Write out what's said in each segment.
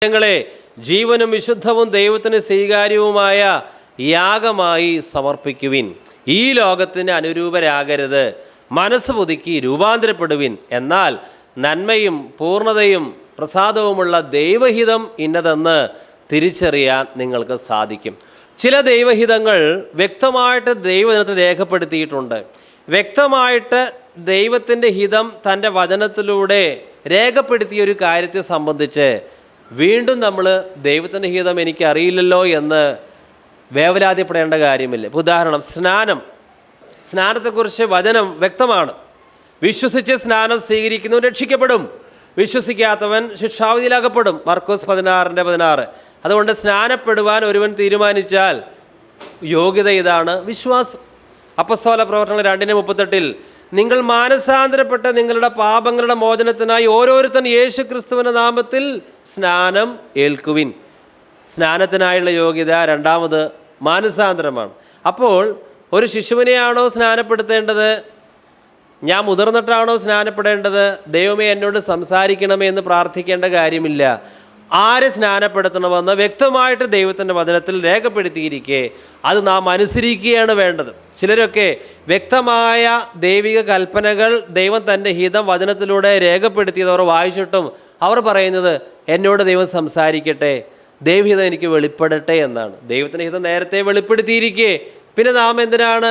ങ്ങളെ ജീവനും വിശുദ്ധവും ദൈവത്തിന് സ്വീകാര്യവുമായ യാഗമായി സമർപ്പിക്കുവിൻ. ഈ ലോകത്തിന് അനുരൂപരാകരുത്, മനസ്സ് പുതുക്കി രൂപാന്തരപ്പെടുവിൻ. എന്നാൽ നന്മയും പൂർണ്ണതയും പ്രസാദവുമുള്ള ദൈവഹിതം ഇന്നതെന്ന് തിരിച്ചറിയാൻ നിങ്ങൾക്ക് സാധിക്കും. ചില ദൈവഹിതങ്ങൾ വ്യക്തമായിട്ട് ദൈവജനത്തിൽ രേഖപ്പെടുത്തിയിട്ടുണ്ട്. വ്യക്തമായിട്ട് ദൈവത്തിൻ്റെ ഹിതം തൻ്റെ വചനത്തിലൂടെ രേഖപ്പെടുത്തിയ ഒരു കാര്യത്തെ സംബന്ധിച്ച് വീണ്ടും നമ്മൾ ദൈവത്തിൻ്റെ ഹിതം എനിക്കറിയില്ലല്ലോ എന്ന് വേവലാതിപ്പെടേണ്ട കാര്യമില്ല. ഉദാഹരണം, സ്നാനത്തെക്കുറിച്ച് വചനം വ്യക്തമാണ്. വിശ്വസിച്ച് സ്നാനം സ്വീകരിക്കുന്നവൻ രക്ഷിക്കപ്പെടും, വിശ്വസിക്കാത്തവൻ ശിക്ഷാവിധിയിലാകപ്പെടും. മർക്കോസ് 16:16. അതുകൊണ്ട് സ്നാനപ്പെടുവാൻ ഒരുവൻ തീരുമാനിച്ചാൽ യോഗ്യത ഇതാണ്, വിശ്വാസം. അപ്പസ്തോല പ്രവർത്തനങ്ങൾ 2:38 നിങ്ങൾ മാനസാന്തരപ്പെട്ട നിങ്ങളുടെ പാപങ്ങളുടെ മോചനത്തിനായി ഓരോരുത്തൻ യേശു ക്രിസ്തുവിൻ്റെ നാമത്തിൽ സ്നാനം ഏൽക്കുവിൻ. സ്നാനത്തിനായുള്ള യോഗ്യത രണ്ടാമത് മാനസാന്തരമാണ്. അപ്പോൾ ഒരു ശിശുവിനെയാണോ സ്നാനപ്പെടുത്തേണ്ടത്, ഞാൻ മുതിർന്നിട്ടാണോ സ്നാനപ്പെടേണ്ടത്, ദൈവമേ എന്നോട് സംസാരിക്കണമേ എന്ന് പ്രാർത്ഥിക്കേണ്ട കാര്യമില്ല. ആരെ സ്നാനപ്പെടുത്തണമെന്ന് വ്യക്തമായിട്ട് ദൈവത്തിൻ്റെ വചനത്തിൽ രേഖപ്പെടുത്തിയിരിക്കെ അത് നാം അനുസരിക്കുകയാണ് വേണ്ടത്. ചിലരൊക്കെ വ്യക്തമായ ദൈവിക കൽപ്പനകൾ ദൈവം തൻ്റെ ഹിതം വചനത്തിലൂടെ രേഖപ്പെടുത്തിയതവർ വായിച്ചിട്ടും അവർ പറയുന്നത് എന്നോട് ദൈവം സംസാരിക്കട്ടെ, ദൈവഹിതം എനിക്ക് വെളിപ്പെടട്ടെ എന്നാണ്. ദൈവത്തിൻ്റെ ഹിതം നേരത്തെ വെളിപ്പെടുത്തിയിരിക്കെ പിന്നെ നാം എന്തിനാണ്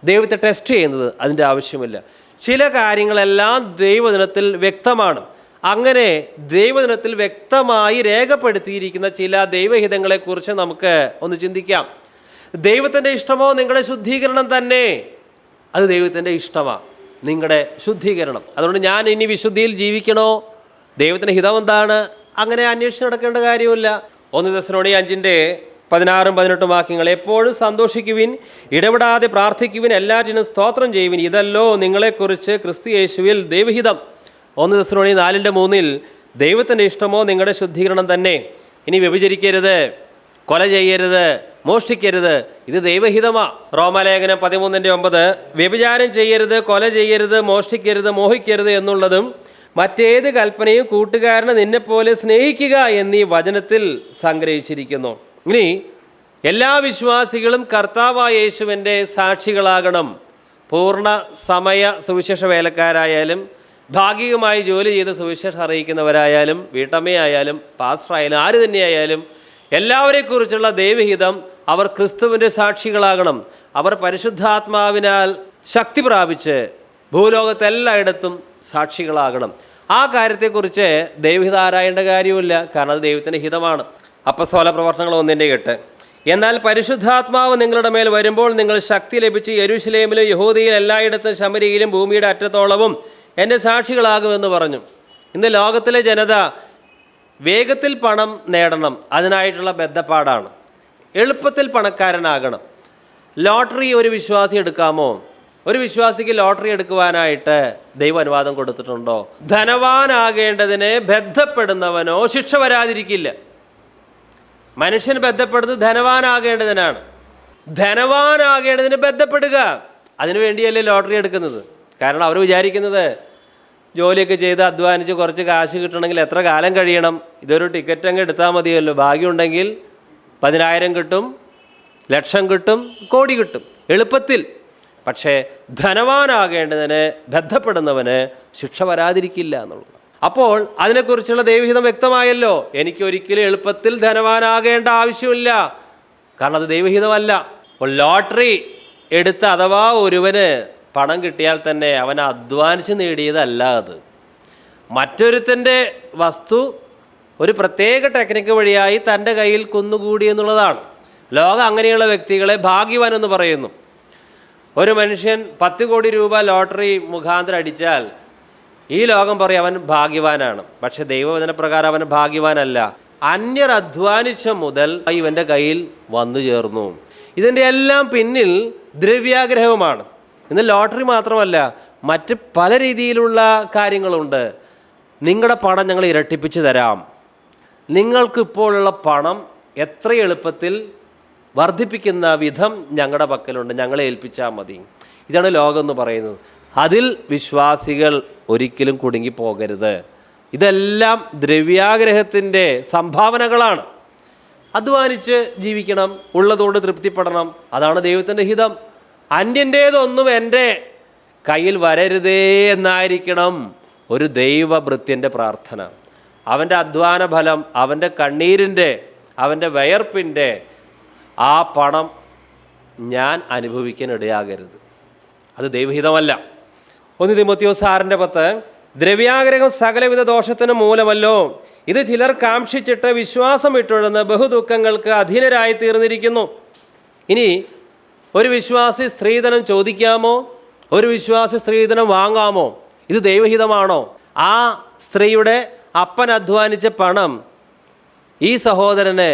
ദൈവത്തെ ടെസ്റ്റ് ചെയ്യുന്നത്? അതിൻ്റെ ആവശ്യമില്ല. ചില കാര്യങ്ങളെല്ലാം ദൈവവചനത്തിൽ വ്യക്തമാണ്. അങ്ങനെ ദൈവവചനത്തിൽ വ്യക്തമായി രേഖപ്പെടുത്തിയിരിക്കുന്ന ചില ദൈവഹിതങ്ങളെക്കുറിച്ച് നമുക്ക് ഒന്ന് ചിന്തിക്കാം. ദൈവത്തിൻ്റെ ഇഷ്ടമോ നിങ്ങളുടെ ശുദ്ധീകരണം തന്നെ? അത് ദൈവത്തിൻ്റെ ഇഷ്ടമാണ്, നിങ്ങളുടെ ശുദ്ധീകരണം. അതുകൊണ്ട് ഞാൻ ഇനി വിശുദ്ധിയിൽ ജീവിക്കണോ, ദൈവത്തിൻ്റെ ഹിതം എന്താണ്, അങ്ങനെ അന്വേഷിച്ച് നടക്കേണ്ട കാര്യമില്ല. 1 തെസ്സലോനിക്കർ 5:16-18 വാക്യങ്ങൾ, എപ്പോഴും സന്തോഷിക്കുവിൻ, ഇടപെടാതെ പ്രാർത്ഥിക്കുവിൻ, എല്ലാറ്റിനും സ്തോത്രം ചെയ്യുവിൻ, ഇതല്ലോ നിങ്ങളെക്കുറിച്ച് ക്രിസ്തു യേശുവിൽ ദൈവഹിതം. 1 തെസ്സലോനിക്കർ 4:3 ദൈവത്തിൻ്റെ ഇഷ്ടമോ നിങ്ങളുടെ ശുദ്ധീകരണം തന്നെ. ഇനി വ്യഭിചരിക്കരുത്, കൊല ചെയ്യരുത്, മോഷ്ടിക്കരുത്, ഇത് ദൈവഹിതമാണ്. റോമാലേഖനം 13:9 വ്യഭിചാരം ചെയ്യരുത്, കൊല ചെയ്യരുത്, മോഷ്ടിക്കരുത്, മോഹിക്കരുത് എന്നുള്ളതും മറ്റേത് കൽപ്പനയും കൂട്ടുകാരനെ നിന്നെപ്പോലെ സ്നേഹിക്കുക എന്നീ വചനത്തിൽ സംഗ്രഹിച്ചിരിക്കുന്നു. ഇനി എല്ലാ വിശ്വാസികളും കർത്താവായ യേശുവിൻ്റെ സാക്ഷികളാകണം. പൂർണ്ണ സമയ സുവിശേഷ വേലക്കാരായാലും ഭാഗികമായി ജോലി ചെയ്ത് സുവിശേഷം അറിയിക്കുന്നവരായാലും വീട്ടമ്മയായാലും പാസ്റ്ററായാലും ആര് തന്നെയായാലും എല്ലാവരെക്കുറിച്ചുള്ള ദൈവഹിതം അവർ ക്രിസ്തുവിൻ്റെ സാക്ഷികളാകണം. അവർ പരിശുദ്ധാത്മാവിനാൽ ശക്തി പ്രാപിച്ച് ഭൂലോകത്തെല്ലായിടത്തും സാക്ഷികളാകണം. ആ കാര്യത്തെക്കുറിച്ച് ദൈവഹിതം ആരായേണ്ട കാര്യമില്ല, കാരണം അത് ദൈവത്തിൻ്റെ ഹിതമാണ്. അപ്പസ്തോല പ്രവർത്തനങ്ങൾ 1:8 എന്നാൽ പരിശുദ്ധാത്മാവ് നിങ്ങളുടെ മേൽ വരുമ്പോൾ നിങ്ങൾ ശക്തി ലഭിച്ച് യെരൂശലേമിലും യഹൂദയിലും എല്ലായിടത്തും ശമരിയിലും ഭൂമിയുടെ അറ്റത്തോളവും എൻ്റെ സാക്ഷികളാകുമെന്ന് പറഞ്ഞു. ഇന്ന് ലോകത്തിലെ ജനത വേഗത്തിൽ പണം നേടണം, അതിനായിട്ടുള്ള ബദ്ധപ്പാടാണ്. എളുപ്പത്തിൽ പണക്കാരനാകണം. ലോട്ടറി ഒരു വിശ്വാസി എടുക്കാമോ? ഒരു വിശ്വാസിക്ക് ലോട്ടറി എടുക്കുവാനായിട്ട് ദൈവം അനുവാദം കൊടുത്തിട്ടുണ്ടോ? ധനവാനാകേണ്ടതിന് ബന്ധപ്പെടുന്നവനോ ശിക്ഷ വരാതിരിക്കില്ല. മനുഷ്യൻ ബന്ധപ്പെടുന്നത് ധനവാനാകേണ്ടതിനാണ്. ധനവാനാകേണ്ടതിന് ബന്ധപ്പെടുക, അതിനു വേണ്ടിയല്ലേ ലോട്ടറി എടുക്കുന്നത്. കാരണം അവർ വിചാരിക്കുന്നത് ജോലിയൊക്കെ ചെയ്ത് അധ്വാനിച്ച് കുറച്ച് കാശ് കിട്ടണമെങ്കിൽ എത്ര കാലം കഴിയണം, ഇതൊരു ടിക്കറ്റ് അങ്ങ് എടുത്താൽ മതിയല്ലോ, ഭാഗ്യമുണ്ടെങ്കിൽ 10,000 കിട്ടും, ലക്ഷം കിട്ടും, കോടി കിട്ടും എളുപ്പത്തിൽ. പക്ഷേ ധനവാനാകേണ്ടതിന് ബന്ധപ്പെടുന്നവന് ശിക്ഷ വരാതിരിക്കില്ല എന്നുള്ളത്. അപ്പോൾ അതിനെക്കുറിച്ചുള്ള ദൈവഹിതം വ്യക്തമായല്ലോ. എനിക്കൊരിക്കലും എളുപ്പത്തിൽ ധനവാനാകേണ്ട ആവശ്യമില്ല, കാരണം അത് ദൈവഹിതമല്ല. അപ്പോൾ ലോട്ടറി എടുത്ത അഥവാ ഒരുവന് പണം കിട്ടിയാൽ തന്നെ അവൻ അധ്വാനിച്ച് നേടിയതല്ല, അത് മറ്റൊരുത്തൻ്റെ വസ്തു ഒരു പ്രത്യേക ടെക്നിക്ക് വഴിയായി തൻ്റെ കയ്യിൽ കുന്നുകൂടി എന്നുള്ളതാണ്. ലോകം അങ്ങനെയുള്ള വ്യക്തികളെ ഭാഗ്യവാൻ എന്ന് പറയുന്നു. ഒരു മനുഷ്യൻ 10 കോടി രൂപ ലോട്ടറി മുഖാന്തരം അടിച്ചാൽ ഈ ലോകം പറയും അവൻ ഭാഗ്യവാനാണ്. പക്ഷെ ദൈവവചനപ്രകാരം അവൻ ഭാഗ്യവാനല്ല. അന്യർ അധ്വാനിച്ച മുതൽ ഇവൻ്റെ കയ്യിൽ വന്നു ചേർന്നു. ഇതിൻ്റെ എല്ലാം പിന്നിൽ ദ്രവ്യാഗ്രഹവുമാണ്. ഇന്ന് ലോട്ടറി മാത്രമല്ല, മറ്റ് പല രീതിയിലുള്ള കാര്യങ്ങളുണ്ട്. നിങ്ങളുടെ പണം ഞങ്ങൾ ഇരട്ടിപ്പിച്ച് തരാം, നിങ്ങൾക്കിപ്പോഴുള്ള പണം എത്ര എളുപ്പത്തിൽ വർദ്ധിപ്പിക്കുന്ന വിധം ഞങ്ങളുടെ പക്കലുണ്ട്, ഞങ്ങളെ ഏൽപ്പിച്ചാൽ മതി. ഇതാണ് ലോകം എന്ന് പറയുന്നത്. അതിൽ വിശ്വാസികൾ ഒരിക്കലും കുടുങ്ങിപ്പോകരുത്. ഇതെല്ലാം ദ്രവ്യാഗ്രഹത്തിൻ്റെ സംഭാവനകളാണ്. അധ്വാനിച്ച് ജീവിക്കണം, ഉള്ളതോട് തൃപ്തിപ്പെടണം, അതാണ് ദൈവത്തിൻ്റെ ഹിതം. അന്യൻ്റേതൊന്നും എൻ്റെ കയ്യിൽ വരരുതേ എന്നായിരിക്കണം ഒരു ദൈവഭൃത്യൻ്റെ പ്രാർത്ഥന. അവൻ്റെ അധ്വാന ഫലം, അവൻ്റെ കണ്ണീരിൻ്റെ, അവൻ്റെ വയർപ്പിൻ്റെ ആ പണം ഞാൻ അനുഭവിക്കാൻ ഇടയാകരുത്. അത് ദൈവഹിതമല്ല. 1 തിമോത്തിയോസ് 6:10, ദ്രവ്യാഗ്രഹം സകലവിധ ദോഷത്തിന് മൂലമല്ലോ, ഇത് ചിലർ കാക്ഷിച്ചിട്ട് വിശ്വാസം വിട്ടുഴന്ന് ബഹുദുഃഖങ്ങൾക്ക് അധീനരായി തീർന്നിരിക്കുന്നു. ഇനി ഒരു വിശ്വാസി സ്ത്രീധനം ചോദിക്കാമോ? ഒരു വിശ്വാസി സ്ത്രീധനം വാങ്ങാമോ? ഇത് ദൈവഹിതമാണോ? ആ സ്ത്രീയുടെ അപ്പൻ അധ്വാനിച്ച പണം ഈ സഹോദരനെ,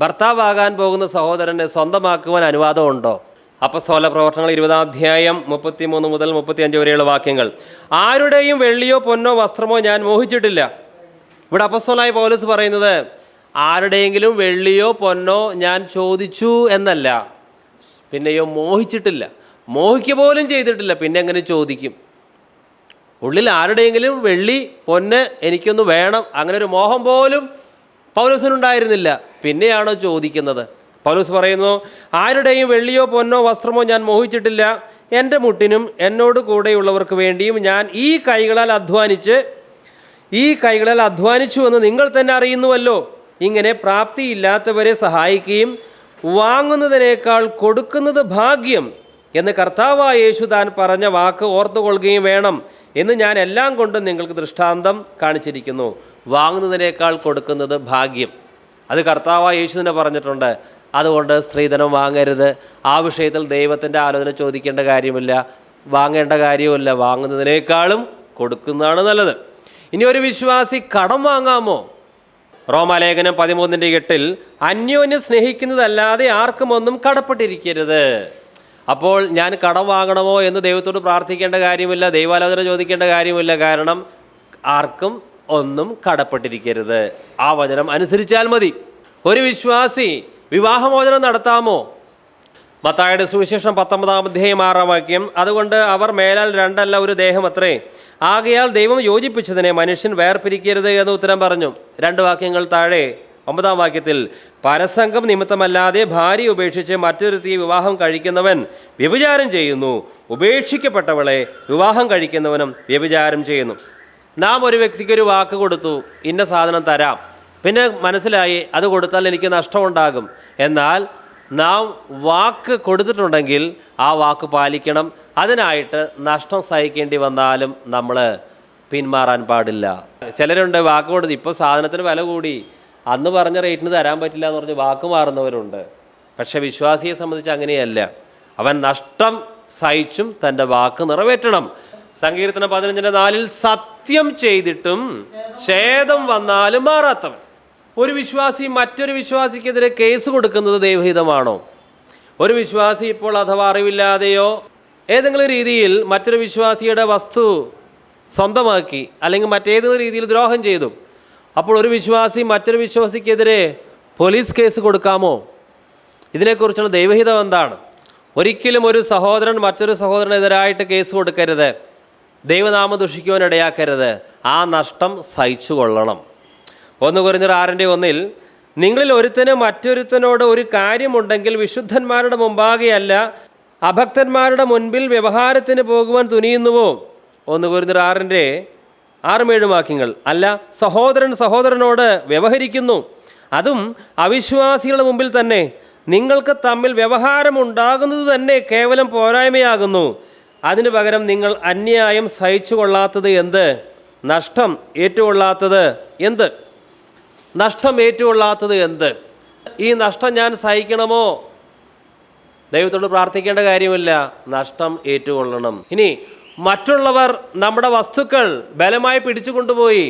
ഭർത്താവാകാൻ പോകുന്ന സഹോദരനെ സ്വന്തമാക്കുവാൻ അനുവാദമുണ്ടോ? അപ്പസ്തോല പ്രവർത്തനങ്ങൾ 20-ാം അധ്യായം 33 മുതൽ 35 വരെയുള്ള വാക്യങ്ങൾ. ആരുടെയും വെള്ളിയോ പൊന്നോ വസ്ത്രമോ ഞാൻ മോഹിച്ചിട്ടില്ല. ഇവിടെ അപ്പസ്തോലനായ പൗലോസ് പറയുന്നത് ആരുടെയെങ്കിലും വെള്ളിയോ പൊന്നോ ഞാൻ ചോദിച്ചു എന്നല്ല, പിന്നെയോ മോഹിച്ചിട്ടില്ല, മോഹിക്കുക പോലും ചെയ്തിട്ടില്ല, പിന്നെ എങ്ങനെ ചോദിക്കും? ഉള്ളിൽ ആരുടെയെങ്കിലും വെള്ളി പൊന്ന് എനിക്കൊന്ന് വേണം, അങ്ങനെ ഒരു മോഹം പോലും പൗലോസിനുണ്ടായിരുന്നില്ല, പിന്നെയാണോ ചോദിക്കുന്നത്? പൗലോസ് പറയുന്നു, ആരുടെയും വെള്ളിയോ പൊന്നോ വസ്ത്രമോ ഞാൻ മോഹിച്ചിട്ടില്ല. എൻ്റെ മുട്ടിനും എന്നോട് കൂടെയുള്ളവർക്ക് വേണ്ടിയും ഞാൻ ഈ കൈകളാൽ അധ്വാനിച്ചു എന്ന് നിങ്ങൾ തന്നെ അറിയുന്നുവല്ലോ. ഇങ്ങനെ പ്രാപ്തിയില്ലാത്തവരെ സഹായിക്കുകയും വാങ്ങുന്നതിനേക്കാൾ കൊടുക്കുന്നത് ഭാഗ്യം എന്ന് കർത്താവായ യേശു താൻ പറഞ്ഞ വാക്ക് ഓർത്തുകൊള്ളുകയും വേണം എന്ന് ഞാൻ എല്ലാം കൊണ്ടും നിങ്ങൾക്ക് ദൃഷ്ടാന്തം കാണിച്ചിരിക്കുന്നു. വാങ്ങുന്നതിനേക്കാൾ കൊടുക്കുന്നത് ഭാഗ്യം, അത് കർത്താവായ യേശു തന്നെ പറഞ്ഞിട്ടുണ്ട്. അതുകൊണ്ട് സ്ത്രീധനം വാങ്ങരുത്. ആ വിഷയത്തിൽ ദൈവത്തിൻ്റെ ആലോചന ചോദിക്കേണ്ട കാര്യമില്ല, വാങ്ങേണ്ട കാര്യമില്ല. വാങ്ങുന്നതിനേക്കാളും കൊടുക്കുന്നതാണ് നല്ലത്. ഇനി ഒരു വിശ്വാസി കടം വാങ്ങാമോ? റോമാലേഖനം 13:8, അന്യോന്യം സ്നേഹിക്കുന്നതല്ലാതെ ആർക്കും ഒന്നും കടപ്പെട്ടിരിക്കരുത്. അപ്പോൾ ഞാൻ കടം വാങ്ങണമോ എന്ന് ദൈവത്തോട് പ്രാർത്ഥിക്കേണ്ട കാര്യമില്ല, ദൈവാലോചന ചോദിക്കേണ്ട കാര്യമില്ല. കാരണം ആർക്കും ഒന്നും കടപ്പെട്ടിരിക്കരുത്. ആ വചനം അനുസരിച്ചാൽ മതി. ഒരു വിശ്വാസി വിവാഹമോചനം നടത്താമോ? മത്തായിയുടെ സുവിശേഷം 19-ാം അധ്യായം 6-ാം വാക്യം, അതുകൊണ്ട് അവർ മേലാൽ രണ്ടല്ല ഒരു ദേഹം അത്രേ, ആകയാൽ ദൈവം യോജിപ്പിച്ചതിനെ മനുഷ്യൻ വേർപിരിക്കരുത് എന്ന് ഉത്തരം പറഞ്ഞു. 2 വാക്യങ്ങൾ താഴെ 9-ാം വാക്യത്തിൽ, പരസംഗം നിമിത്തമല്ലാതെ ഭാര്യ ഉപേക്ഷിച്ച് മറ്റൊരുത്തിയെ വിവാഹം കഴിക്കുന്നവൻ വ്യഭിചാരം ചെയ്യുന്നു, ഉപേക്ഷിക്കപ്പെട്ടവളെ വിവാഹം കഴിക്കുന്നവനും വ്യഭിചാരം ചെയ്യുന്നു. നാം ഒരു വ്യക്തിക്ക് ഒരു വാക്ക് കൊടുത്തു, ഇന്ന സാധനം തരാം, പിന്നെ മനസ്സിലായി അത് കൊടുത്താൽ എനിക്ക് നഷ്ടമുണ്ടാകും. എന്നാൽ നാം വാക്ക് കൊടുത്തിട്ടുണ്ടെങ്കിൽ ആ വാക്ക് പാലിക്കണം. അതിനായിട്ട് നഷ്ടം സഹിക്കേണ്ടി വന്നാലും നമ്മൾ പിന്മാറാൻ പാടില്ല. ചിലരുണ്ട് വാക്ക് കൊടുത്ത്, ഇപ്പോൾ സാധനത്തിന് വില കൂടി, അന്ന് പറഞ്ഞ റേറ്റിന് തരാൻ പറ്റില്ല എന്ന് പറഞ്ഞ് വാക്ക് മാറുന്നവരുണ്ട്. പക്ഷെ വിശ്വാസിയെ സംബന്ധിച്ച് അങ്ങനെയല്ല. അവൻ നഷ്ടം സഹിച്ചും തൻ്റെ വാക്ക് നിറവേറ്റണം. സങ്കീർത്തനം 15:4, സത്യം ചെയ്തിട്ടും ഛേദം വന്നാലും മാറാത്തവൻ. ഒരു വിശ്വാസി മറ്റൊരു വിശ്വാസിക്കെതിരെ കേസ് കൊടുക്കുന്നത് ദൈവഹിതമാണോ? ഒരു വിശ്വാസി ഇപ്പോൾ അഥവാ അറിവില്ലാതെയോ ഏതെങ്കിലും രീതിയിൽ മറ്റൊരു വിശ്വാസിയുടെ വസ്തു സ്വന്തമാക്കി അല്ലെങ്കിൽ മറ്റേതെങ്കിലും രീതിയിൽ ദ്രോഹം ചെയ്തു, അപ്പോൾ ഒരു വിശ്വാസി മറ്റൊരു വിശ്വാസിക്കെതിരെ പോലീസ് കേസ് കൊടുക്കാമോ? ഇതിനെക്കുറിച്ചുള്ള ദൈവഹിതം എന്താണ്? ഒരിക്കലും ഒരു സഹോദരൻ മറ്റൊരു സഹോദരനെതിരായിട്ട് കേസ് കൊടുക്കരുത്, ദൈവനാമം ദുഷിക്കുവാൻ ഇടയാക്കരുത്. ആ നഷ്ടം സഹിച്ചു കൊള്ളണം. 1 കൊരിന്ത്യർ 6:1, നിങ്ങളിൽ ഒരുത്തന് മറ്റൊരുത്തനോട് ഒരു കാര്യമുണ്ടെങ്കിൽ വിശുദ്ധന്മാരുടെ മുമ്പാകെയല്ല അഭക്തന്മാരുടെ മുൻപിൽ വ്യവഹാരത്തിന് പോകുവാൻ തുനിയുന്നുവോ? 1 കൊരിന്ത്യർ 6:6-7 വാക്യങ്ങൾ. അല്ല, സഹോദരൻ സഹോദരനോട് വ്യവഹരിക്കുന്നു, അതും അവിശ്വാസികളുടെ മുമ്പിൽ തന്നെ. നിങ്ങൾക്ക് തമ്മിൽ വ്യവഹാരമുണ്ടാകുന്നത് തന്നെ കേവലം പോരായ്മയാകുന്നു. അതിനു പകരം നിങ്ങൾ അന്യായം സഹിച്ചു കൊള്ളാത്തത് എന്ത്? നഷ്ടം ഏറ്റുകൊള്ളാത്തത് എന്ത്? നഷ്ടം ഏറ്റുകൊള്ളാത്തത് എന്ത്? ഈ നഷ്ടം ഞാൻ സഹിക്കണമോ? ദൈവത്തോട് പ്രാർത്ഥിക്കേണ്ട കാര്യമില്ല, നഷ്ടം ഏറ്റുകൊള്ളണം. ഇനി മറ്റുള്ളവർ നമ്മുടെ വസ്തുക്കൾ ബലമായി പിടിച്ചു കൊണ്ടുപോയി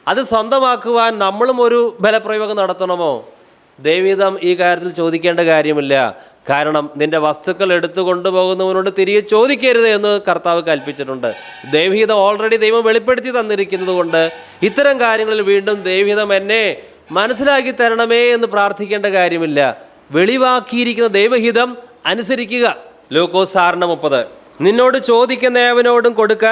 അത് സ്വന്തമാക്കുവാൻ നമ്മളും ഒരു ബലപ്രയോഗം നടത്തണമോ? ദൈവഹിതം ഈ കാര്യത്തിൽ ചോദിക്കേണ്ട കാര്യമില്ല. കാരണം നിന്റെ വസ്തുക്കൾ എടുത്തു കൊണ്ടുപോകുന്നവനോട് തിരികെ ചോദിക്കരുത് എന്ന് കർത്താവ് കൽപ്പിച്ചിട്ടുണ്ട്. ദൈവഹിതം ഓൾറെഡി ദൈവം വെളിപ്പെടുത്തി തന്നിരിക്കുന്നത് കൊണ്ട് ഇത്തരം കാര്യങ്ങളിൽ വീണ്ടും ദൈവഹിതം എന്നെ മനസ്സിലാക്കി തരണമേ എന്ന് പ്രാർത്ഥിക്കേണ്ട കാര്യമില്ല. വെളിവാക്കിയിരിക്കുന്ന ദൈവഹിതം അനുസരിക്കുക. ലൂക്കോസ് 6:30, നിന്നോട് ചോദിക്കുന്ന ഏവനോടും കൊടുക്ക,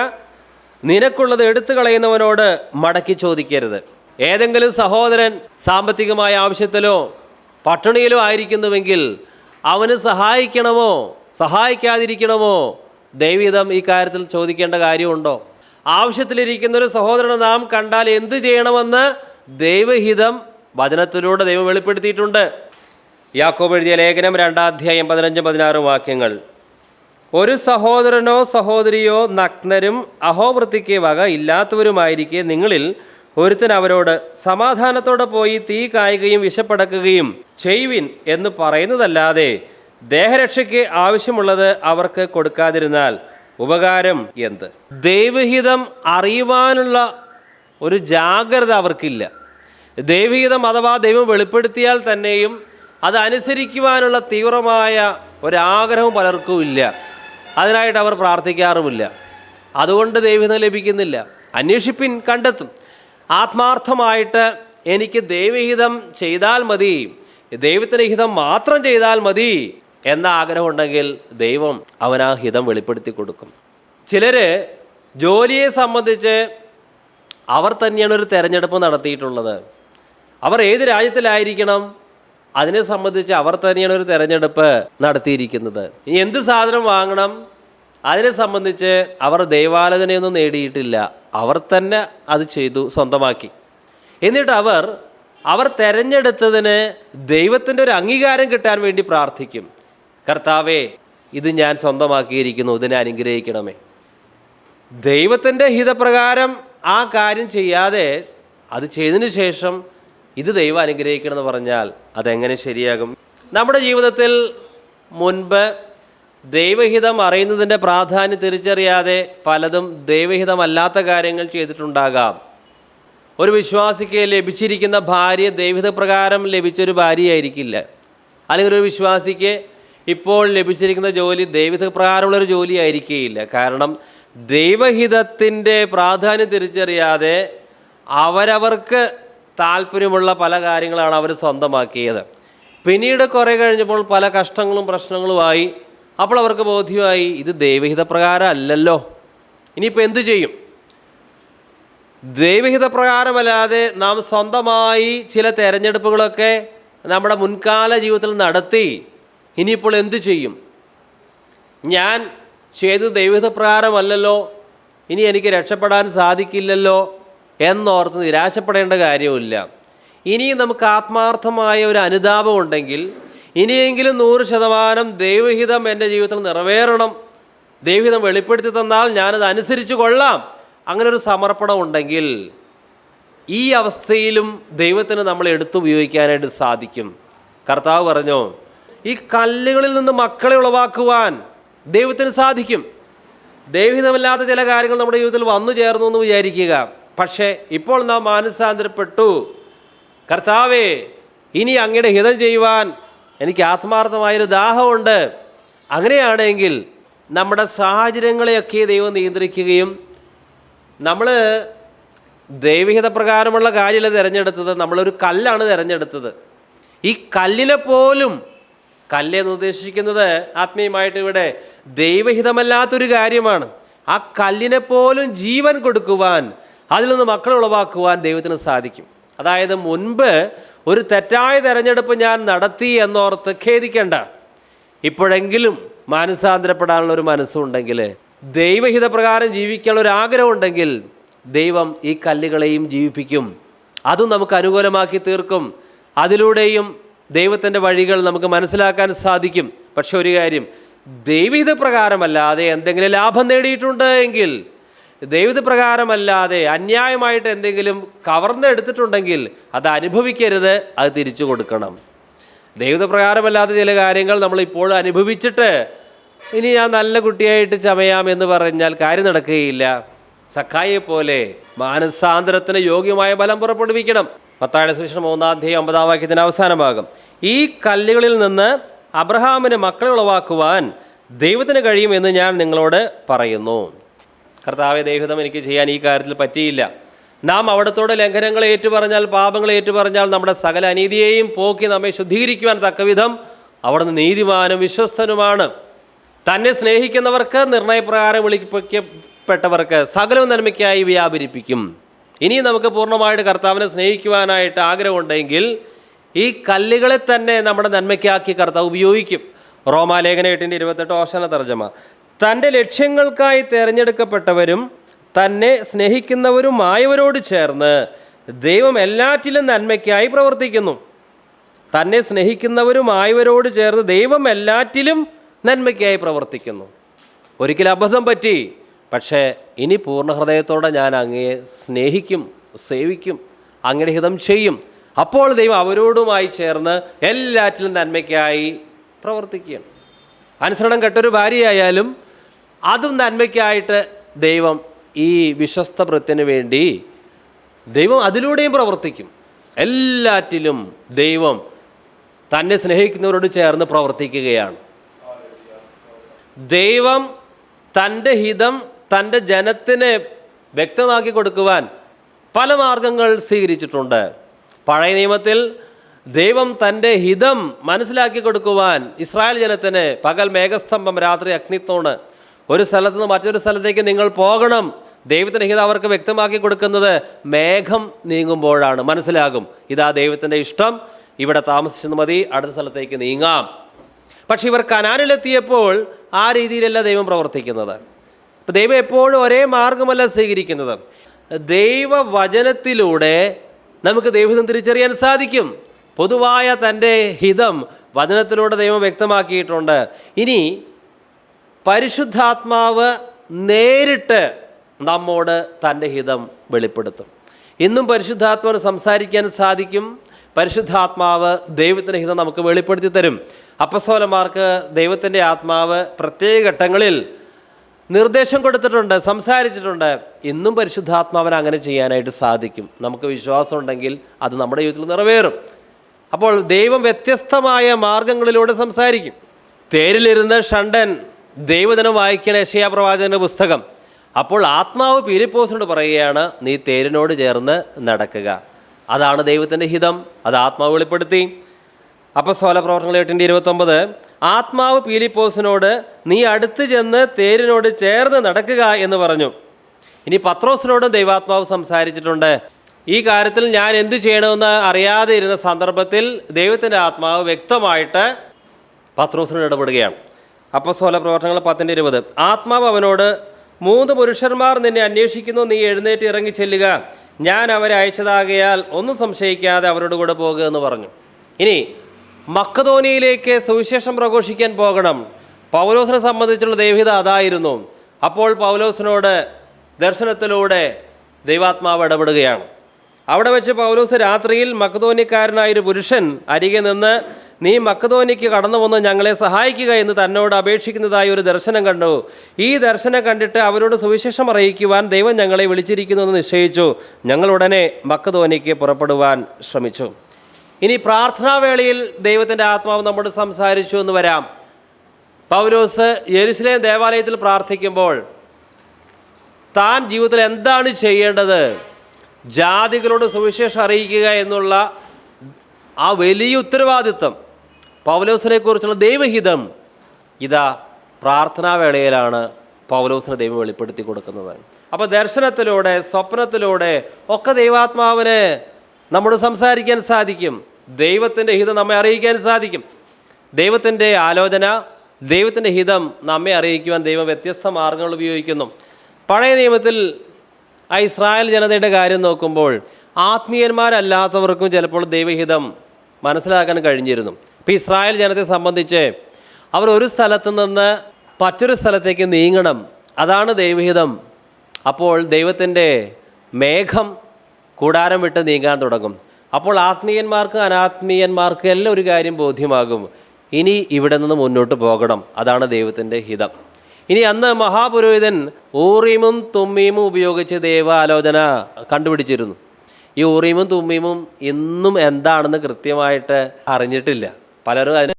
നിനക്കുള്ളത് എടുത്തു കളയുന്നവനോട് മടക്കി ചോദിക്കരുത്. ഏതെങ്കിലും സഹോദരൻ സാമ്പത്തികമായ ആവശ്യത്തിലോ പട്ടിണിയിലോ ആയിരിക്കുന്നുവെങ്കിൽ അവന് സഹായിക്കണമോ സഹായിക്കാതിരിക്കണമോ ദൈവഹിതം ഈ കാര്യത്തിൽ ചോദിക്കേണ്ട കാര്യമുണ്ടോ? ആവശ്യത്തിലിരിക്കുന്ന ഒരു സഹോദരനെ നാം കണ്ടാൽ എന്ത് ചെയ്യണമെന്ന് ദൈവഹിതം വചനത്തിലൂടെ ദൈവം വെളിപ്പെടുത്തിയിട്ടുണ്ട്. യാക്കോബ് എഴുതിയ ലേഖനം 2:15-16 വാക്യങ്ങൾ. ഒരു സഹോദരനോ സഹോദരിയോ നഗ്നരും അഹോവൃത്തിക്ക് വക ഇല്ലാത്തവരുമായിരിക്കെ നിങ്ങളിൽ ഒരുത്തൻ അവരോട് സമാധാനത്തോടെ പോയി തീ കായുകയും വിശപ്പടക്കുകയും ചെയ്യുവിൻ എന്ന് പറയുന്നതല്ലാതെ ദേഹരക്ഷയ്ക്ക് ആവശ്യമുള്ളത് അവർക്ക് കൊടുക്കാതിരുന്നാൽ ഉപകാരം എന്ത്? ദൈവഹിതം അറിയുവാനുള്ള ഒരു ജാഗ്രത അവർക്കില്ല. ദൈവഹിതം അഥവാ ദൈവം വെളിപ്പെടുത്തിയാൽ തന്നെയും അതനുസരിക്കുവാനുള്ള തീവ്രമായ ഒരാഗ്രഹവും പലർക്കും ഇല്ല. അതിനായിട്ട് അവർ പ്രാർത്ഥിക്കാറുമില്ല. അതുകൊണ്ട് ദൈവഹിതം ലഭിക്കുന്നില്ല. അന്വേഷിപ്പിൻ, കണ്ടെത്തും. ആത്മാർത്ഥമായിട്ട് എനിക്ക് ദൈവഹിതം ചെയ്താൽ മതി, ദൈവത്തിൻ്റെ ഹിതം മാത്രം ചെയ്താൽ മതി എന്ന ആഗ്രഹം ഉണ്ടെങ്കിൽ ദൈവം അവൻ ആ ഹിതം വെളിപ്പെടുത്തി കൊടുക്കും. ചിലർ ജോലിയെ സംബന്ധിച്ച് അവർ തന്നെയാണ് ഒരു തെരഞ്ഞെടുപ്പ് നടത്തിയിട്ടുള്ളത്. അവർ ഏത് രാജ്യത്തിലായിരിക്കണം അതിനെ സംബന്ധിച്ച് അവർ തന്നെയാണ് ഒരു തെരഞ്ഞെടുപ്പ് നടത്തിയിരിക്കുന്നത്. ഇനി എന്ത് സാധനം വാങ്ങണം അതിനെ സംബന്ധിച്ച് അവർ ദൈവാലോചനയൊന്നും നേടിയിട്ടില്ല. അവർ തന്നെ അത് ചെയ്തു, സ്വന്തമാക്കി. എന്നിട്ട് അവർ തെരഞ്ഞെടുത്തതിന് ദൈവത്തിൻ്റെ ഒരു അംഗീകാരം കിട്ടാൻ വേണ്ടി പ്രാർത്ഥിക്കും. കർത്താവേ, ഇത് ഞാൻ സ്വന്തമാക്കിയിരിക്കുന്നു, ഇതിനെ അനുഗ്രഹിക്കണമേ. ദൈവത്തിൻ്റെ ഹിതപ്രകാരം ആ കാര്യം ചെയ്യാതെ അത് ചെയ്തതിന് ശേഷം ഇത് ദൈവം അനുഗ്രഹിക്കണമെന്ന് പറഞ്ഞാൽ അതെങ്ങനെ ശരിയാകും? നമ്മുടെ ജീവിതത്തിൽ മുൻപ് ദൈവഹിതം അറിയുന്നതിൻ്റെ പ്രാധാന്യം തിരിച്ചറിയാതെ പലതും ദൈവഹിതമല്ലാത്ത കാര്യങ്ങൾ ചെയ്തിട്ടുണ്ടാകാം. ഒരു വിശ്വാസിക്ക് ലഭിച്ചിരിക്കുന്ന ഭാര്യ ദൈവഹിതപ്രകാരം ലഭിച്ചൊരു ഭാര്യയായിരിക്കില്ല. അല്ലെങ്കിൽ ഒരു വിശ്വാസിക്ക് ഇപ്പോൾ ലഭിച്ചിരിക്കുന്ന ജോലി ദൈവഹിതപ്രകാരമുള്ളൊരു ജോലി ആയിരിക്കുകയില്ല. കാരണം ദൈവഹിതത്തിൻ്റെ പ്രാധാന്യം തിരിച്ചറിയാതെ അവരവർക്ക് താല്പര്യമുള്ള പല കാര്യങ്ങളാണ് അവർ സ്വന്തമാക്കിയത്. പിന്നീട് കുറേ കഴിഞ്ഞപ്പോൾ പല കഷ്ടങ്ങളും പ്രശ്നങ്ങളുമായി. അപ്പോൾ അവർക്ക് ബോധ്യമായി ഇത് ദൈവഹിതപ്രകാരം അല്ലല്ലോ, ഇനിയിപ്പോൾ എന്തു ചെയ്യും? ദൈവഹിതപ്രകാരമല്ലാതെ നാം സ്വന്തമായി ചില തെരഞ്ഞെടുപ്പുകളൊക്കെ നമ്മുടെ മുൻകാല ജീവിതത്തിൽ നടത്തി. ഇനിയിപ്പോൾ എന്തു ചെയ്യും? ഞാൻ ചെയ്തത് ദൈവഹിതപ്രകാരമല്ലല്ലോ, ഇനി എനിക്ക് രക്ഷപ്പെടാൻ സാധിക്കില്ലല്ലോ എന്നോർത്ത് നിരാശപ്പെടേണ്ട കാര്യമില്ല. ഇനിയും നമുക്ക് ആത്മാർത്ഥമായ ഒരു അനുതാപം ഉണ്ടെങ്കിൽ ഇനിയെങ്കിലും 100% ദൈവഹിതം എൻ്റെ ജീവിതത്തിൽ നിറവേറണം, ദൈവഹിതം വെളിപ്പെടുത്തി തന്നാൽ ഞാനത് അനുസരിച്ച് കൊള്ളാം, അങ്ങനെ ഒരു സമർപ്പണം ഉണ്ടെങ്കിൽ ഈ അവസ്ഥയിലും ദൈവത്തിന് നമ്മൾ എടുത്തുപയോഗിക്കാനായിട്ട് സാധിക്കും. കർത്താവ് പറഞ്ഞു, ഈ കല്ലുകളിൽ നിന്ന് മക്കളെ ഉളവാക്കുവാൻ ദൈവത്തിന് സാധിക്കും. ദൈവഹിതമില്ലാത്ത ചില കാര്യങ്ങൾ നമ്മുടെ ജീവിതത്തിൽ വന്നു ചേർന്നു എന്ന് വിചാരിക്കുക. പക്ഷേ ഇപ്പോൾ നാം മാനസാന്തരപ്പെട്ടു. കർത്താവേ, ഇനി അങ്ങയുടെ ഹിതം ചെയ്യുവാൻ എനിക്ക് ആത്മാർത്ഥമായൊരു ദാഹമുണ്ട്. അങ്ങനെയാണെങ്കിൽ നമ്മുടെ സാഹചര്യങ്ങളെയൊക്കെ ദൈവം നിയന്ത്രിക്കുകയും നമ്മൾ ദൈവഹിത പ്രകാരമുള്ള കാര്യമല്ല തിരഞ്ഞെടുത്തത്, നമ്മളൊരു കല്ലാണ് തിരഞ്ഞെടുത്തത്. ഈ കല്ലിനെ പോലും, കല്ലെന്ന് ഉദ്ദേശിക്കുന്നത് ആത്മീയമായിട്ട് ഇവിടെ ദൈവഹിതമല്ലാത്തൊരു കാര്യമാണ്. ആ കല്ലിനെ പോലും ജീവൻ കൊടുക്കുവാൻ, അതിൽ നിന്ന് മക്കളെ ഉളവാക്കുവാൻ ദൈവത്തിന് സാധിക്കും. അതായത് മുൻപ് ഒരു തെറ്റായ തെരഞ്ഞെടുപ്പ് ഞാൻ നടത്തി എന്നോർത്ത് ഖേദിക്കേണ്ട. ഇപ്പോഴെങ്കിലും മാനസാന്തരപ്പെടാനുള്ളൊരു മനസ്സുണ്ടെങ്കിൽ, ദൈവഹിതപ്രകാരം ജീവിക്കാനുള്ള ഒരു ആഗ്രഹം ഉണ്ടെങ്കിൽ ദൈവം ഈ കല്ലുകളെയും ജീവിപ്പിക്കും. അതും നമുക്ക് അനുകൂലമാക്കി തീർക്കും. അതിലൂടെയും ദൈവത്തിൻ്റെ വഴികൾ നമുക്ക് മനസ്സിലാക്കാൻ സാധിക്കും. പക്ഷെ ഒരു കാര്യം, ദൈവഹിതപ്രകാരമല്ലാതെ എന്തെങ്കിലും ലാഭം നേടിയിട്ടുണ്ട് എങ്കിൽ, ദൈവഹിതപ്രകാരമല്ലാതെ അന്യായമായിട്ട് എന്തെങ്കിലും കവർന്നെടുത്തിട്ടുണ്ടെങ്കിൽ അത് അനുഭവിക്കരുത്, അത് തിരിച്ചു കൊടുക്കണം. ദൈവഹിതപ്രകാരമല്ലാത്ത ചില കാര്യങ്ങൾ നമ്മൾ ഇപ്പോഴും അനുഭവിച്ചിട്ട് ഇനി ഞാൻ നല്ല കുട്ടിയായിട്ട് ചമയാം എന്ന് പറഞ്ഞാൽ കാര്യം നടക്കുകയില്ല. സഖായെ പോലെ മാനസാന്തരത്തിന് യോഗ്യമായ ബലം പുറപ്പെടുവിക്കണം. മത്തായിയുടെ സുവിശേഷം 3-9 വാക്യത്തിൻ്റെ അവസാന ഭാഗം, ഈ കല്ലുകളിൽ നിന്ന് അബ്രഹാമിന് മക്കളെ ഉളവാക്കുവാൻ ദൈവത്തിന് കഴിയുമെന്ന് ഞാൻ നിങ്ങളോട് പറയുന്നു. കർത്താവെ, ദൈവഹിതം എനിക്ക് ചെയ്യാൻ ഈ കാര്യത്തിൽ പറ്റിയില്ല. നാം അവിടത്തോടെ ലംഘനങ്ങളെ ഏറ്റുപറഞ്ഞാൽ, പാപങ്ങളെ ഏറ്റുപറഞ്ഞാൽ നമ്മുടെ സകല അനീതിയെയും പോക്കി നമ്മെ ശുദ്ധീകരിക്കുവാൻ തക്കവിധം അവിടുന്ന് നീതിമാനും വിശ്വസ്തനുമാണ്. തന്നെ സ്നേഹിക്കുന്നവർക്ക് നിർണയപ്രകാരം വിളിക്കപ്പെട്ടവർക്ക് സകലവും നന്മയ്ക്കായി വ്യാപരിപ്പിക്കും. ഇനി നമുക്ക് പൂർണ്ണമായിട്ട് കർത്താവിനെ സ്നേഹിക്കുവാനായിട്ട് ആഗ്രഹമുണ്ടെങ്കിൽ ഈ കല്ലുകളെ തന്നെ നമ്മുടെ നന്മയ്ക്കാക്കി കർത്താവ് ഉപയോഗിക്കും. റോമാലേഖനം 8:28 ഓശന തർജ്ജമ. തൻ്റെ ലക്ഷ്യങ്ങൾക്കായി തിരഞ്ഞെടുക്കപ്പെട്ടവരും തന്നെ സ്നേഹിക്കുന്നവരുമായവരോട് ചേർന്ന് ദൈവം എല്ലാറ്റിലും നന്മയ്ക്കായി പ്രവർത്തിക്കുന്നു. തന്നെ സ്നേഹിക്കുന്നവരുമായവരോട് ചേർന്ന് ദൈവം എല്ലാറ്റിലും നന്മയ്ക്കായി പ്രവർത്തിക്കുന്നു. ഒരിക്കലും അബദ്ധം പറ്റി, പക്ഷേ ഇനി പൂർണ്ണ ഹൃദയത്തോടെ ഞാൻ അങ്ങയെ സ്നേഹിക്കും, സേവിക്കും, അങ്ങയുടെ ഹിതം ചെയ്യും. അപ്പോൾ ദൈവം അവരോടുമായി ചേർന്ന് എല്ലാറ്റിലും നന്മയ്ക്കായി പ്രവർത്തിക്കുകയാണ്. അനുസരണം കെട്ടൊരു ഭാര്യയായാലും അതും നന്മയ്ക്കായിട്ട് ദൈവം ഈ വിശ്വസ്ത ഭൃത്യന് വേണ്ടി ദൈവം അതിലൂടെയും പ്രവർത്തിക്കും. എല്ലാറ്റിലും ദൈവം തന്നെ സ്നേഹിക്കുന്നവരോട് ചേർന്ന് പ്രവർത്തിക്കുകയാണ്. ദൈവം തൻ്റെ ഹിതം തൻ്റെ ജനത്തിന് വ്യക്തമാക്കി കൊടുക്കുവാൻ പല മാർഗങ്ങൾ സ്വീകരിച്ചിട്ടുണ്ട്. പഴയ നിയമത്തിൽ ദൈവം തൻ്റെ ഹിതം മനസ്സിലാക്കി കൊടുക്കുവാൻ ഇസ്രായേൽ ജനത്തിന് പകൽ മേഘസ്തംഭം, രാത്രി അഗ്നിത്തോണ്, ഒരു സ്ഥലത്ത് നിന്ന് മറ്റൊരു സ്ഥലത്തേക്ക് നിങ്ങൾ പോകണം. ദൈവത്തിൻ്റെ ഹിതം അവർക്ക് വ്യക്തമാക്കി കൊടുക്കുന്നത് മേഘം നീങ്ങുമ്പോഴാണ്. മനസ്സിലാകും, ഇതാ ദൈവത്തിൻ്റെ ഇഷ്ടം, ഇവിടെ താമസിച്ചെന്ന് മതി, അടുത്ത സ്ഥലത്തേക്ക് നീങ്ങാം. പക്ഷെ ഇവർ കനാനിലെത്തിയപ്പോൾ ആ രീതിയിലല്ല ദൈവം പ്രവർത്തിക്കുന്നത്. അപ്പം ദൈവം എപ്പോഴും ഒരേ മാർഗമല്ല സ്വീകരിക്കുന്നത്. ദൈവവചനത്തിലൂടെ നമുക്ക് ദൈവഹിതം തിരിച്ചറിയാൻ സാധിക്കും. പൊതുവായ തൻ്റെ ഹിതം വചനത്തിലൂടെ ദൈവം വ്യക്തമാക്കിയിട്ടുണ്ട്. ഇനി പരിശുദ്ധാത്മാവ് നേരിട്ട് നമ്മോട് തൻ്റെ ഹിതം വെളിപ്പെടുത്തും. ഇന്നും പരിശുദ്ധാത്മാവിന് സംസാരിക്കാൻ സാധിക്കും. പരിശുദ്ധാത്മാവ് ദൈവത്തിൻ്റെ ഹിതം നമുക്ക് വെളിപ്പെടുത്തി തരും. അപ്പസ്തോലന്മാർക്ക് ദൈവത്തിൻ്റെ ആത്മാവ് പ്രത്യേക ഘട്ടങ്ങളിൽ നിർദ്ദേശം കൊടുത്തിട്ടുണ്ട്, സംസാരിച്ചിട്ടുണ്ട്. ഇന്നും പരിശുദ്ധാത്മാവിന് അങ്ങനെ ചെയ്യാനായിട്ട് സാധിക്കും. നമുക്ക് വിശ്വാസം ഉണ്ടെങ്കിൽ അത് നമ്മുടെ ജീവിതത്തിൽ നിറവേറും. അപ്പോൾ ദൈവം വ്യത്യസ്തമായ മാർഗങ്ങളിലൂടെ സംസാരിക്കും. തേരിലിരുന്ന് ഷണ്ടൻ ദൈവദിനം വായിക്കണ യെശയ്യാ പ്രവാചകന്റെ പുസ്തകം. അപ്പോൾ ആത്മാവ് പീലിപ്പോസിനോട് പറയുകയാണ്, നീ തേരിനോട് ചേർന്ന് നടക്കുക. അതാണ് ദൈവത്തിൻ്റെ ഹിതം. അത് ആത്മാവ് വെളിപ്പെടുത്തി. അപ്പസ്തോല പ്രവർത്തനങ്ങൾ 8:29 ആത്മാവ് പീലിപ്പോസിനോട് നീ അടുത്ത് ചെന്ന് തേരിനോട് ചേർന്ന് നടക്കുക എന്ന് പറഞ്ഞു. ഇനി പത്രോസിനോടും ദൈവാത്മാവ് സംസാരിച്ചിട്ടുണ്ട്. ഈ കാര്യത്തിൽ ഞാൻ എന്ത് ചെയ്യണമെന്ന് അറിയാതെ ഇരുന്ന സന്ദർഭത്തിൽ ദൈവത്തിൻ്റെ ആത്മാവ് വ്യക്തമായിട്ട് പത്രോസിനോട് ഇടപെടുകയാണ്. അപ്പസ്തോല പ്രവർത്തനങ്ങൾ 10:20 ആത്മാവ് അവനോട് 3 പുരുഷന്മാർ നിന്നെ അന്വേഷിക്കുന്നു, നീ എഴുന്നേറ്റ് ഇറങ്ങി ചെല്ലുക, ഞാൻ അവരെ അയച്ചതാകയാൽ ഒന്നും സംശയിക്കാതെ അവരോട് കൂടെ പോകുക എന്ന് പറഞ്ഞു. ഇനി മക്കതോനിയയിലേക്ക് സുവിശേഷം പ്രഘോഷിക്കാൻ പോകണം. പൗലോസിനെ സംബന്ധിച്ചുള്ള ദൈവഹിതം അതായിരുന്നു. അപ്പോൾ പൗലോസിനോട് ദർശനത്തിലൂടെ ദൈവാത്മാവ് ഇടപെടുകയാണ്. അവിടെ വെച്ച് പൗലോസ് രാത്രിയിൽ മക്കതോന്യക്കാരനായൊരു പുരുഷൻ അരികെ നിന്ന് നീ മക്കതോന്യയ്ക്ക് കടന്നു വന്ന് ഞങ്ങളെ സഹായിക്കുക എന്ന് തന്നോട് അപേക്ഷിക്കുന്നതായി ഒരു ദർശനം കണ്ടു. ഈ ദർശനം കണ്ടിട്ട് അവരോട് സുവിശേഷം അറിയിക്കുവാൻ ദൈവം ഞങ്ങളെ വിളിച്ചിരിക്കുന്നു എന്ന് നിശ്ചയിച്ചു. ഞങ്ങൾ ഉടനെ മക്കതോന്യയ്ക്ക് പുറപ്പെടുവാൻ ശ്രമിച്ചു. ഇനി പ്രാർത്ഥനാവേളയിൽ ദൈവത്തിൻ്റെ ആത്മാവ് നമ്മോട് സംസാരിച്ചു എന്ന് വരാം. പൗലോസ് യെരുശലേം ദേവാലയത്തിൽ പ്രാർത്ഥിക്കുമ്പോൾ താൻ ജീവിതത്തിൽ എന്താണ് ചെയ്യേണ്ടത്, ജാതികളോട് സുവിശേഷം അറിയിക്കുക എന്നുള്ള ആ വലിയ ഉത്തരവാദിത്വം, പൗലോസിനെ കുറിച്ചുള്ള ദൈവഹിതം, ഇതാ പ്രാർത്ഥനാവേളയിലാണ് പൗലോസിനെ ദൈവം വെളിപ്പെടുത്തി കൊടുക്കുന്നത്. അപ്പോൾ ദർശനത്തിലൂടെ സ്വപ്നത്തിലൂടെ ഒക്കെ ദൈവാത്മാവിന് നമ്മോട് സംസാരിക്കാൻ സാധിക്കും. ദൈവത്തിൻ്റെ ഹിതം നമ്മെ അറിയിക്കാൻ സാധിക്കും. ദൈവത്തിൻ്റെ ആലോചന, ദൈവത്തിൻ്റെ ഹിതം നമ്മെ അറിയിക്കുവാൻ ദൈവം വ്യത്യസ്ത മാർഗങ്ങൾ ഉപയോഗിക്കുന്നു. പഴയ നിയമത്തിൽ ആ ഇസ്രായേൽ ജനതയുടെ കാര്യം നോക്കുമ്പോൾ ആത്മീയന്മാരല്ലാത്തവർക്കും ചിലപ്പോൾ ദൈവഹിതം മനസ്സിലാക്കാൻ കഴിഞ്ഞിരുന്നു. ഇപ്പോൾ ഇസ്രായേൽ ജനതയെ സംബന്ധിച്ച് അവർ ഒരു സ്ഥലത്ത് നിന്ന് മറ്റൊരു സ്ഥലത്തേക്ക് നീങ്ങണം, അതാണ് ദൈവഹിതം. അപ്പോൾ ദൈവത്തിൻ്റെ മേഘം കൂടാരം വിട്ട് നീങ്ങാൻ തുടങ്ങും. അപ്പോൾ ആത്മീയന്മാർക്ക് അനാത്മീയന്മാർക്ക് എല്ലാം ഒരു കാര്യം ബോധ്യമാകും, ഇനി ഇവിടെ നിന്ന് മുന്നോട്ട് പോകണം, അതാണ് ദൈവത്തിൻ്റെ ഹിതം. ഇനി അന്ന് മഹാപുരോഹിതൻ ഊറീമും തുമ്മീമും ഉപയോഗിച്ച് ദൈവാലോചന കണ്ടുപിടിച്ചിരുന്നു. ഈ ഊറീമും തുമ്മീമും ഇന്നും എന്താണെന്ന് കൃത്യമായിട്ട് അറിഞ്ഞിട്ടില്ല. പലരും അതിന്